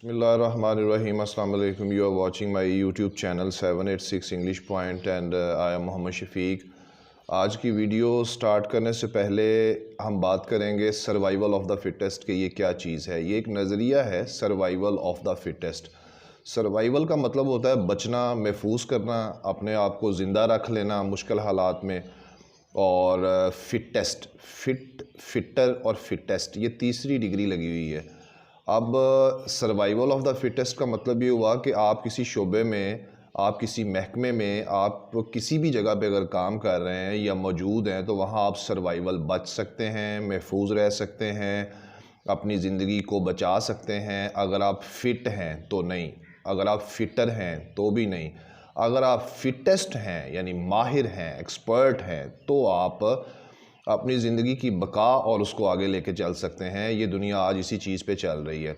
Bismillahirrahmanirrahim. Assalamu alaikum. You are watching my YouTube channel 786 English Point and I am Mohammad Shafiq. आज की video start करने से पहले हम बात करेंगे सर्वाइवल ऑफ द फिटेस्ट कि ये क्या चीज़ है। ये एक नज़रिया है survival of the fittest. Survival का मतलब होता है बचना, महफूज करना, अपने आप को ज़िंदा रख लेना मुश्किल हालात में। और फिटर और फिटेस्ट ये तीसरी डिग्री लगी हुई है। अब सर्वाइवल ऑफ द फिटेस्ट का मतलब ये हुआ कि आप किसी शोबे में, आप किसी महकमे में, आप किसी भी जगह पे अगर काम कर रहे हैं या मौजूद हैं तो वहाँ आप सर्वाइवल बच सकते हैं, महफूज रह सकते हैं, अपनी ज़िंदगी को बचा सकते हैं। अगर आप फ़िट हैं तो नहीं, अगर आप फ़िटर हैं तो भी नहीं, अगर आप फिटेस्ट हैं यानी माहिर हैं, एक्सपर्ट हैं, तो आप अपनी ज़िंदगी की बका और उसको आगे लेके चल सकते हैं। ये दुनिया आज इसी चीज़ पे चल रही है।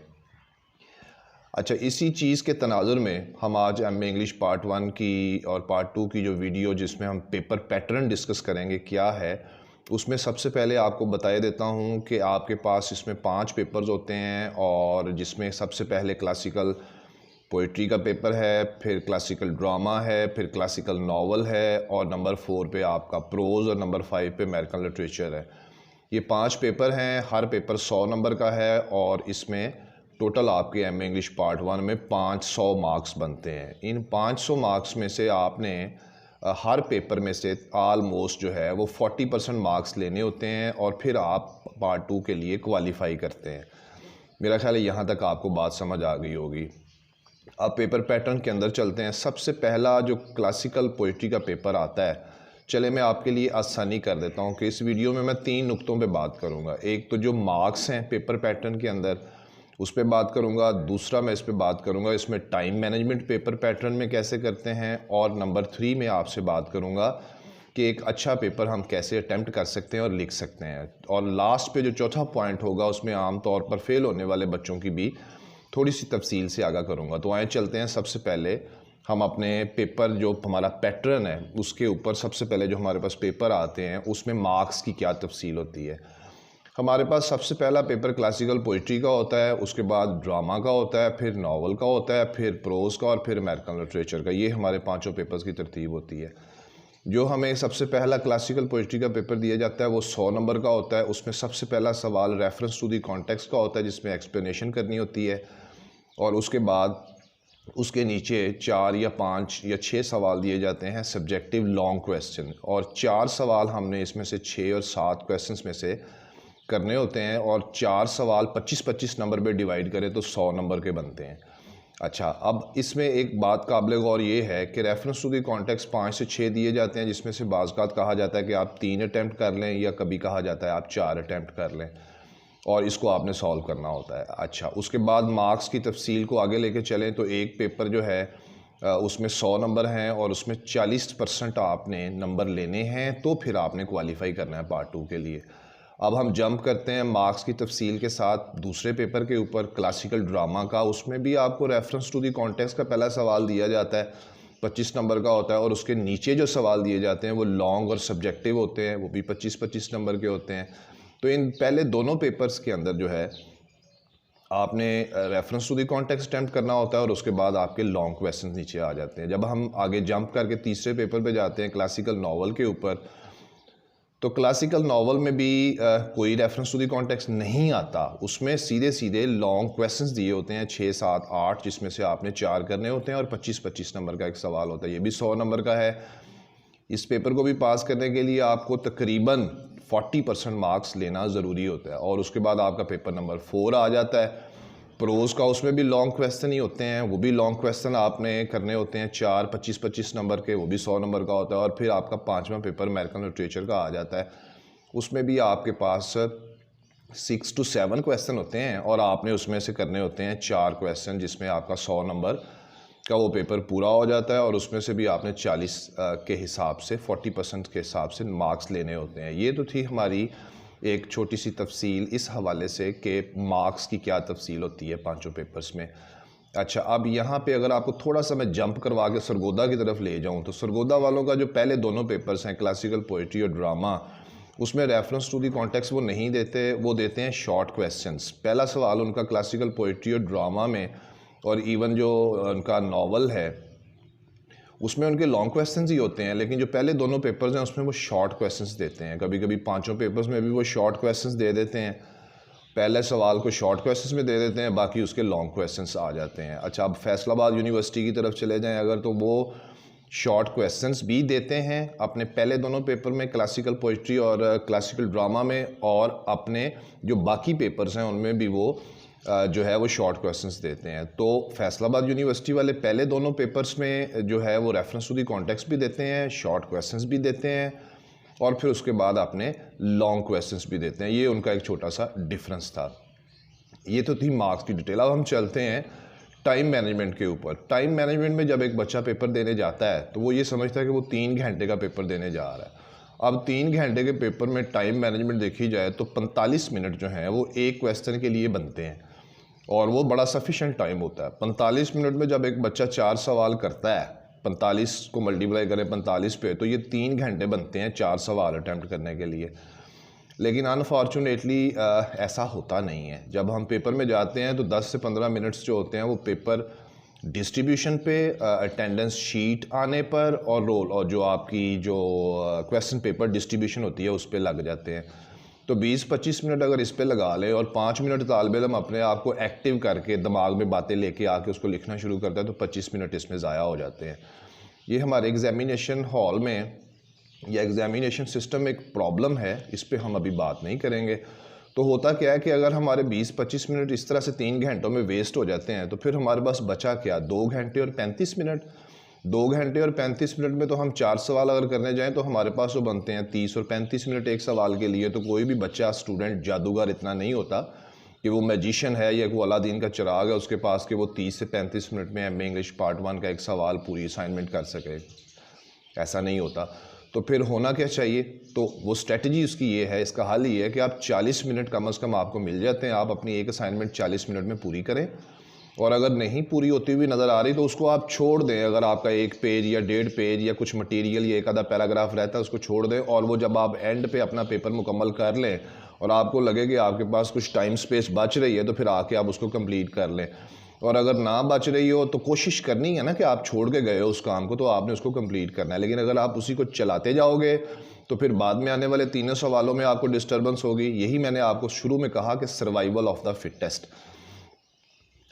अच्छा, इसी चीज़ के तनाजुर में हम आज एमए इंग्लिश पार्ट 1 की और पार्ट 2 की जो वीडियो जिसमें हम पेपर पैटर्न डिस्कस करेंगे क्या है, उसमें सबसे पहले आपको बताया देता हूँ कि आपके पास इसमें 5 पेपर्स होते हैं और जिसमें सबसे पहले क्लासिकल पोइट्री का पेपर है, फिर क्लासिकल ड्रामा है, फिर क्लासिकल नावल है और नंबर 4 पे आपका प्रोज़ और नंबर 5 पे अमेरिकन लिटरेचर है। ये 5 पेपर हैं, हर पेपर 100 नंबर का है और इसमें टोटल आपके एमए इंग्लिश पार्ट 1 में 500 मार्क्स बनते हैं। इन 500 मार्क्स में से आपने हर पेपर में से आलमोस्ट जो है वो 40% मार्क्स लेने होते हैं और फिर आप पार्ट 2 के लिए क्वालिफाई करते हैं। मेरा ख्याल है यहाँ तक आपको बात समझ आ गई होगी। अब पेपर पैटर्न के अंदर चलते हैं। सबसे पहला जो क्लासिकल पोइट्री का पेपर आता है, चले मैं आपके लिए आसानी कर देता हूँ कि इस वीडियो में मैं 3 नुक्तों पे बात करूँगा। एक तो जो मार्क्स हैं पेपर पैटर्न के अंदर, उस पर बात करूँगा। दूसरा मैं इस पर बात करूँगा इसमें टाइम मैनेजमेंट पेपर पैटर्न में कैसे करते हैं। और नंबर 3 में आपसे बात करूँगा कि एक अच्छा पेपर हम कैसे अटैम्प्ट कर सकते हैं और लिख सकते हैं। और लास्ट पे जो चौथा पॉइंट होगा उसमें आम तौर पर फेल होने वाले बच्चों की भी थोड़ी सी तफसील से आगाह करूँगा। तो आए चलते हैं। सबसे पहले हम अपने पेपर जो हमारा पैटर्न है उसके ऊपर सबसे पहले जो हमारे पास पेपर आते हैं उसमें मार्क्स की क्या तफसील होती है। हमारे पास सबसे पहला पेपर क्लासिकल पोइट्री का होता है, उसके बाद ड्रामा का होता है, फिर नावल का होता है, फिर प्रोज़ का और फिर अमेरिकन लिटरेचर का। ये हमारे 5 पेपर्स की तरतीब होती है। जो हमें सबसे पहला क्लासिकल पोइट्री का पेपर दिया जाता है वो 100 नंबर का होता है। उसमें सबसे पहला सवाल रेफरेंस टू दी कॉन्टेक्स्ट का होता है जिसमें एक्सप्लेनेशन करनी होती है और उसके बाद उसके नीचे 4 या 5 या 6 सवाल दिए जाते हैं सब्जेक्टिव लॉन्ग क्वेश्चन, और 4 सवाल हमने इसमें से 6 और 7 क्वेश्चंस में से करने होते हैं और 4 सवाल 25-25 नंबर पे डिवाइड करें तो 100 नंबर के बनते हैं। अच्छा, अब इसमें एक बात काबिल गौर ये है कि रेफरेंस टू दी कॉन्टेक्स्ट 5 से 6 दिए जाते हैं जिसमें से बाज़-औक़ात कहा जाता है कि आप 3 अटैम्प्ट कर लें या कभी कहा जाता है आप 4 अटैम्प्ट कर लें और इसको आपने सॉल्व करना होता है। अच्छा, उसके बाद मार्क्स की तफसील को आगे लेके चलें तो एक पेपर जो है उसमें 100 नंबर हैं और उसमें 40% आपने नंबर लेने हैं तो फिर आपने क्वालिफाई करना है पार्ट 2 के लिए। अब हम जंप करते हैं मार्क्स की तफसील के साथ दूसरे पेपर के ऊपर क्लासिकल ड्रामा का। उसमें भी आपको रेफरेंस टू दी कॉन्टेक्स्ट का पहला सवाल दिया जाता है, 25 नंबर का होता है और उसके नीचे जो सवाल दिए जाते हैं वो लॉन्ग और सब्जेक्टिव होते हैं, वो भी 25-25 नंबर के होते हैं। तो इन पहले दोनों पेपर्स के अंदर जो है आपने reference to the context attempt करना होता है और उसके बाद आपके लॉन्ग क्वेश्चन नीचे आ जाते हैं। जब हम आगे जंप करके तीसरे पेपर पे जाते हैं क्लासिकल नावल के ऊपर, तो क्लासिकल नावल में भी कोई रेफरेंस टू दी कॉन्टेक्स्ट नहीं आता। उसमें सीधे सीधे लॉन्ग क्वेश्चंस दिए होते हैं 6, 7, 8 जिसमें से आपने 4 करने होते हैं और 25-25 नंबर का एक सवाल होता है, ये भी 100 नंबर का है। इस पेपर को भी पास करने के लिए आपको तकरीबन 40% मार्क्स लेना ज़रूरी होता है और उसके बाद आपका पेपर नंबर 4 आ जाता है प्रोज़ का। उसमें भी लॉन्ग क्वेश्चन ही होते हैं, वो भी लॉन्ग क्वेश्चन आपने करने होते हैं 4 25-25 नंबर के, वो भी 100 नंबर का होता है। और फिर आपका 5वां पेपर अमेरिकन लिटरेचर का आ जाता है। उसमें भी आपके पास 6 to 7 क्वेश्चन होते हैं और आपने उसमें से करने होते हैं 4 क्वेश्चन जिसमें आपका 100 नंबर का वो पेपर पूरा हो जाता है और उसमें से भी आपने 40 के हिसाब से 40% के हिसाब से मार्क्स लेने होते हैं। ये तो थी हमारी एक छोटी सी तफसील इस हवाले से कि मार्क्स की क्या तफसील होती है 5 पेपर्स में। अच्छा, अब यहाँ पे अगर आपको थोड़ा सा मैं जंप करवा के सरगोदा की तरफ ले जाऊँ तो सरगोदा वालों का जो पहले दोनों पेपर्स हैं क्लासिकल पोइट्री और ड्रामा, उसमें रेफरेंस टू दी कॉन्टेक्स्ट वो नहीं देते, वो देते हैं शॉर्ट क्वेश्चंस। पहला सवाल उनका क्लासिकल पोइट्री और ड्रामा में और इवन जो उनका नावल है उसमें उनके लॉन्ग क्वेश्चंस ही होते हैं, लेकिन जो पहले दोनों पेपर्स हैं उसमें वो शॉर्ट क्वेश्चंस देते हैं। कभी कभी 5 पेपर्स में भी वो शॉर्ट क्वेश्चंस दे देते हैं, पहले सवाल को शॉर्ट क्वेश्चंस में दे देते हैं, बाकी उसके लॉन्ग क्वेश्चंस आ जाते हैं। अच्छा, अब फैसलाबाद यूनिवर्सिटी की तरफ चले जाएं अगर, तो वो शॉर्ट क्वेश्चंस भी देते हैं अपने पहले दोनों पेपर में, क्लासिकल पोइट्री और क्लासिकल ड्रामा में, और अपने जो बाकी पेपर्स हैं उनमें भी वो जो है वो शॉर्ट क्वेश्चंस देते हैं। तो फैसलाबाद यूनिवर्सिटी वाले पहले दोनों पेपर्स में जो है वो रेफरेंस टू दी कॉन्टेक्स्ट भी देते हैं, शॉर्ट क्वेश्चंस भी देते हैं, और फिर उसके बाद आपने लॉन्ग क्वेश्चंस भी देते हैं। ये उनका एक छोटा सा डिफरेंस था। ये तो थी मार्क्स की डिटेल। अब हम चलते हैं टाइम मैनेजमेंट के ऊपर। टाइम मैनेजमेंट में जब एक बच्चा पेपर देने जाता है तो वो ये समझता है कि वो 3 घंटे का पेपर देने जा रहा है। अब 3 घंटे के पेपर में टाइम मैनेजमेंट देखी जाए तो 45 मिनट जो हैं वो एक क्वेश्चन के लिए बनते हैं, और वो बड़ा सफिशेंट टाइम होता है। 45 मिनट में जब एक बच्चा 4 सवाल करता है, 45 को मल्टीप्लाई करें 45 पे, तो ये 3 घंटे बनते हैं 4 सवाल अटैम्प्ट करने के लिए। लेकिन अनफॉर्चुनेटली ऐसा होता नहीं है। जब हम पेपर में जाते हैं तो 10 से 15 मिनट्स जो होते हैं वो पेपर डिस्ट्रीब्यूशन पे, अटेंडेंस शीट आने पर, और रोल और जो आपकी जो क्वेश्चन पेपर डिस्ट्रीब्यूशन होती है उस पर लग जाते हैं। तो 20-25 मिनट अगर इस पे लगा लें और 5 मिनट तालिब इल्म अपने आप को एक्टिव करके दिमाग में बातें लेके आके उसको लिखना शुरू करता है, तो 25 मिनट इसमें ज़ाया हो जाते हैं। ये हमारे एग्जामिनेशन हॉल में या एग्जामिनेशन सिस्टम में एक प्रॉब्लम है, इस पे हम अभी बात नहीं करेंगे। तो होता क्या है कि अगर हमारे 20-25 मिनट इस तरह से 3 घंटों में वेस्ट हो जाते हैं, तो फिर हमारे पास बचा क्या, 2 घंटे और 35 मिनट। 2 घंटे और 35 मिनट में तो हम 4 सवाल अगर करने जाएं तो हमारे पास वो बनते हैं 30 और 35 मिनट एक सवाल के लिए। तो कोई भी बच्चा, स्टूडेंट जादूगर इतना नहीं होता कि वो मैजिशियन है या वो अलादीन का चिराग है उसके पास कि वो 30 से 35 मिनट में एमए इंग्लिश पार्ट 1 का एक सवाल पूरी असाइनमेंट कर सके। ऐसा नहीं होता। तो फिर होना क्या चाहिए, तो वो स्ट्रेटजी उसकी ये है, इसका हल ये है कि आप 40 मिनट कम से कम आपको मिल जाते हैं, आप अपनी एक असाइनमेंट 40 मिनट में पूरी करें। और अगर नहीं पूरी होती हुई नज़र आ रही तो उसको आप छोड़ दें। अगर आपका 1 पेज या 1.5 पेज या कुछ मटेरियल या एक आधा पैराग्राफ रहता है उसको छोड़ दें, और वो जब आप एंड पे अपना पेपर मुकम्मल कर लें और आपको लगे कि आपके पास कुछ टाइम स्पेस बच रही है, तो फिर आके आप उसको कंप्लीट कर लें। और अगर ना बच रही हो तो कोशिश करनी है ना कि आप छोड़ के गए हो उस काम को, तो आपने उसको कंप्लीट करना है। लेकिन अगर आप उसी को चलाते जाओगे तो फिर बाद में आने वाले 3 सवालों में आपको डिस्टर्बेंस होगी। यही मैंने आपको शुरू में कहा कि सर्वाइवल ऑफ द फिटेस्ट।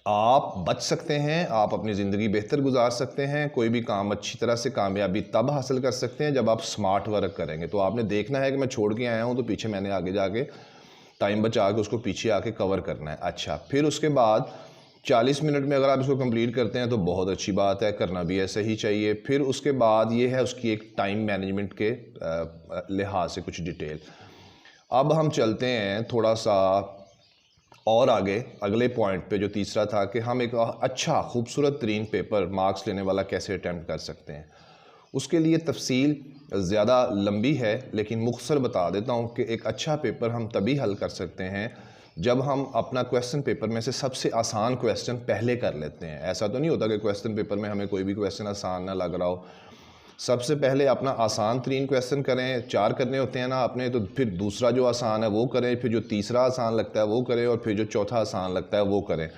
आप बच सकते हैं, आप अपनी ज़िंदगी बेहतर गुजार सकते हैं, कोई भी काम अच्छी तरह से कामयाबी तब हासिल कर सकते हैं जब आप स्मार्ट वर्क करेंगे। तो आपने देखना है कि मैं छोड़ के आया हूँ तो पीछे मैंने आगे जाके टाइम बचा के उसको पीछे आके कवर करना है। अच्छा, फिर उसके बाद 40 मिनट में अगर आप इसको कंप्लीट करते हैं तो बहुत अच्छी बात है, करना भी ऐसा ही चाहिए। फिर उसके बाद ये है उसकी एक टाइम मैनेजमेंट के लिहाज से कुछ डिटेल। अब हम चलते हैं थोड़ा सा और आगे अगले पॉइंट पे, जो तीसरा था कि हम एक अच्छा खूबसूरत तरीन पेपर मार्क्स लेने वाला कैसे अटैम्प्ट कर सकते हैं। उसके लिए तफसील ज़्यादा लंबी है, लेकिन मुख्तसर बता देता हूँ कि एक अच्छा पेपर हम तभी हल कर सकते हैं जब हम अपना क्वेश्चन पेपर में से सबसे आसान क्वेश्चन पहले कर लेते हैं। ऐसा तो नहीं होता कि क्वेश्चन पेपर में हमें कोई भी क्वेश्चन आसान ना लग रहा हो। सबसे पहले अपना आसान तरीन क्वेश्चन करें, 4 करने होते हैं ना आपने, तो फिर दूसरा जो आसान है वो करें, फिर जो तीसरा आसान लगता है वो करें, और फिर जो चौथा आसान लगता है वो करें।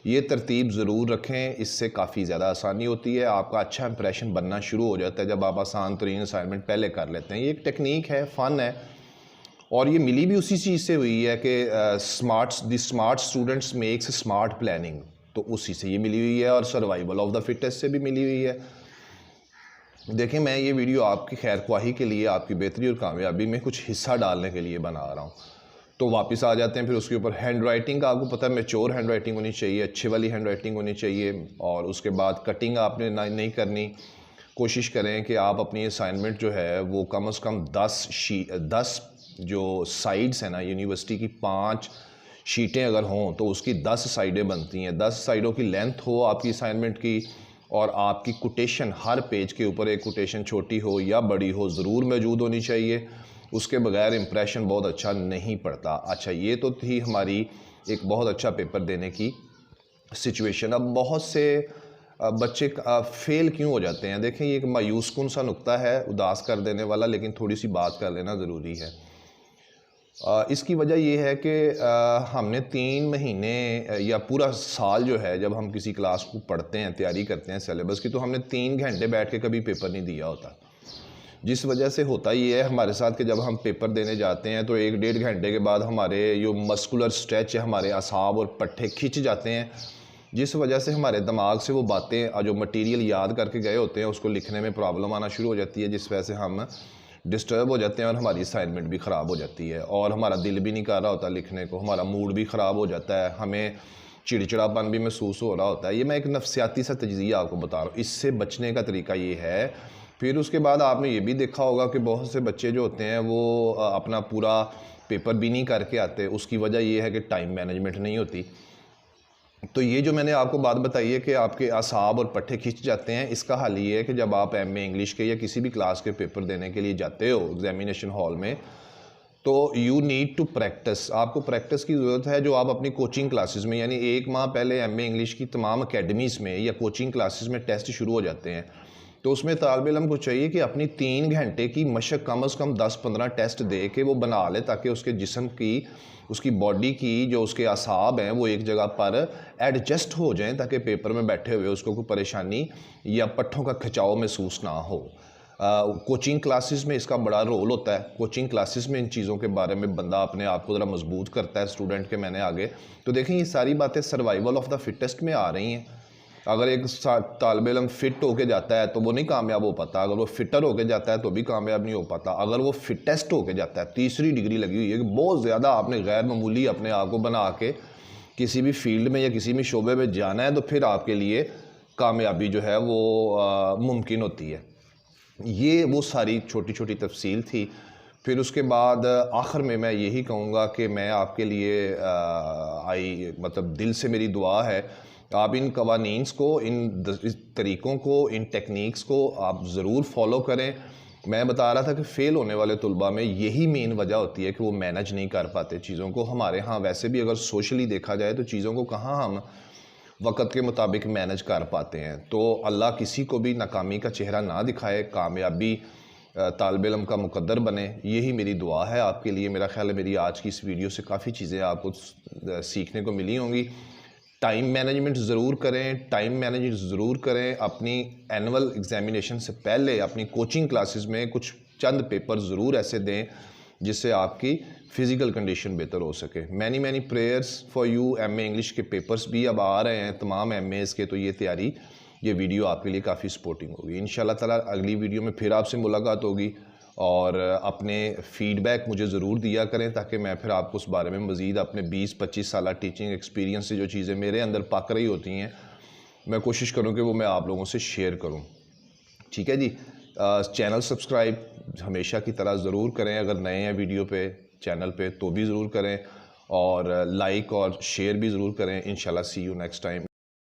ये तरतीब ज़रूर रखें, इससे काफ़ी ज़्यादा आसानी होती है, आपका अच्छा इंप्रेशन बनना शुरू हो जाता है जब आप आसान तरीन असाइनमेंट पहले कर लेते हैं। ये एक टेक्निक है, फ़न है, और ये मिली भी उसी चीज़ से हुई है कि smart students makes smart planning, तो उसी से ये मिली हुई है, और सर्वाइवल ऑफ द फिटेस्ट से भी मिली हुई है। देखें, मैं ये वीडियो आपकी खैर ख्वाही के लिए, आपकी बेहतरी और कामयाबी में कुछ हिस्सा डालने के लिए बना रहा हूँ। तो वापस आ जाते हैं फिर उसके ऊपर। हैंड राइटिंग का आपको पता है, मैच्योर हैंड राइटिंग होनी चाहिए, अच्छी वाली हैंड राइटिंग होनी चाहिए। और उसके बाद कटिंग आपने नहीं करनी। कोशिश करें कि आप अपनी असाइनमेंट जो है वो कम से कम 10 जो साइड्स हैं ना, यूनिवर्सिटी की 5 शीटें अगर हों तो उसकी 10 साइडें बनती हैं। 10 साइडों की लेंथ हो आपकी असाइनमेंट की, और आपकी कोटेशन हर पेज के ऊपर एक कोटेशन छोटी हो या बड़ी हो ज़रूर मौजूद होनी चाहिए। उसके बगैर इंप्रेशन बहुत अच्छा नहीं पड़ता। अच्छा, ये तो थी हमारी एक बहुत अच्छा पेपर देने की सिचुएशन। अब बहुत से बच्चे फेल क्यों हो जाते हैं? देखें, ये एक मायूस कुन सा नुक्ता है, उदास कर देने वाला, लेकिन थोड़ी सी बात कर लेना ज़रूरी है। इसकी वजह ये है कि हमने 3 महीने या पूरा साल जो है, जब हम किसी क्लास को पढ़ते हैं, तैयारी करते हैं सिलेबस की, तो हमने 3 घंटे बैठ के कभी पेपर नहीं दिया होता। जिस वजह से होता ये है हमारे साथ कि जब हम पेपर देने जाते हैं तो 1-1.5 घंटे के बाद हमारे जो मस्कुलर स्ट्रेच है, हमारे असाब और पट्टे खिंच जाते हैं, जिस वजह से हमारे दिमाग से वो बातें जो मटेरियल याद करके गए होते हैं उसको लिखने में प्रॉब्लम आना शुरू हो जाती है, जिस वजह से हम डिस्टर्ब हो जाते हैं और हमारी असाइनमेंट भी ख़राब हो जाती है और हमारा दिल भी नहीं कर रहा होता लिखने को, हमारा मूड भी ख़राब हो जाता है, हमें चिड़चिड़ापन भी महसूस हो रहा होता है। ये मैं एक नफ्सियाती सा तजज़िया आपको बता रहा हूँ। इससे बचने का तरीका ये है। फिर उसके बाद आपने ये भी देखा होगा कि बहुत से बच्चे जो होते हैं वो अपना पूरा पेपर भी नहीं करके आते। उसकी वजह ये है कि टाइम मैनेजमेंट नहीं होती। तो ये जो मैंने आपको बात बताई है कि आपके असाब और पट्टे खिंच जाते हैं, इसका हल ये है कि जब आप एमए इंग्लिश के या किसी भी क्लास के पेपर देने के लिए जाते हो एग्जामिनेशन हॉल में, तो यू नीड टू प्रैक्टिस। आपको प्रैक्टिस की ज़रूरत है, जो आप अपनी कोचिंग क्लासेस में, यानी 1 माह पहले एमए इंग्लिश की तमाम अकेडमीज़ में या कोचिंग क्लासेस में टेस्ट शुरू हो जाते हैं, तो उसमें तालिब इल्म को चाहिए कि अपनी 3 घंटे की मशक कम से कम 10-15 टेस्ट दे के वो बना ले, ताकि उसके जिस्म की, उसकी बॉडी की जो उसके असाब हैं वो एक जगह पर एडजस्ट हो जाएं, ताकि पेपर में बैठे हुए उसको कोई परेशानी या पट्ठों का खिंचाव महसूस ना हो। कोचिंग क्लासेस में इसका बड़ा रोल होता है। कोचिंग क्लासेस में इन चीज़ों के बारे में बंदा अपने आप को ज़रा मजबूत करता है स्टूडेंट के मैंने आगे। तो देखें, ये सारी बातें सर्वाइवल ऑफ द फिटेस्ट में आ रही हैं। अगर एक तालिब इल्म फिट होके जाता है तो वो नहीं कामयाब हो पाता, अगर वो फिटर होके जाता है तो भी कामयाब नहीं हो पाता, अगर वो फिटेस्ट होके जाता है। तीसरी डिग्री लगी हुई है कि बहुत ज़्यादा आपने गैर मामूली अपने आप को बना के किसी भी फील्ड में या किसी भी शोबे में जाना है, तो फिर आपके लिए कामयाबी जो है वो मुमकिन होती है। ये वो सारी छोटी छोटी तफसील थी। फिर उसके बाद आखिर में मैं यही कहूँगा कि मैं आपके लिए मतलब दिल से मेरी दुआ है, आप इन कवानीन्स को, इस तरीक़ों को, इन टेक्निक्स को आप ज़रूर फॉलो करें। मैं बता रहा था कि फ़ेल होने वाले तुलबा में यही मेन वजह होती है कि वो मैनेज नहीं कर पाते चीज़ों को। हमारे यहाँ वैसे भी अगर सोशली देखा जाए तो चीज़ों को कहाँ हम वक़्त के मुताबिक मैनेज कर पाते हैं। तो अल्लाह किसी को भी नाकामी का चेहरा ना दिखाए, कामयाबी तालिब इल्म का मुकद्दर बने, यही मेरी दुआ है आपके लिए। मेरा ख़्याल है मेरी आज की इस वीडियो से काफ़ी चीज़ें आपको सीखने को मिली होंगी। टाइम मैनेजमेंट ज़रूर करें, टाइम मैनेजमेंट ज़रूर करें। अपनी एनुअल एग्ज़ामिनेशन से पहले अपनी कोचिंग क्लासेस में कुछ चंद पेपर ज़रूर ऐसे दें जिससे आपकी फ़िज़िकल कंडीशन बेहतर हो सके। Many prayers for you. MA English के पेपर्स भी अब आ रहे हैं तमाम एमएज़ के, तो ये वीडियो आपके लिए काफ़ी सपोर्टिंग होगी। इंशाल्लाह ताला अगली वीडियो में फिर आपसे मुलाकात होगी और अपने फ़ीडबैक मुझे ज़रूर दिया करें, ताकि मैं फिर आपको उस बारे में मज़ीद अपने 20-25 साल टीचिंग एक्सपीरियंस से जो चीज़ें मेरे अंदर पक रही होती हैं, मैं कोशिश करूँ कि वो मैं आप लोगों से शेयर करूँ। ठीक है जी। चैनल सब्सक्राइब हमेशा की तरह ज़रूर करें, अगर नए हैं वीडियो पे चैनल पे तो भी ज़रूर करें, और लाइक और शेयर भी ज़रूर करें। इंशाल्लाह सी यू नेक्स्ट टाइम।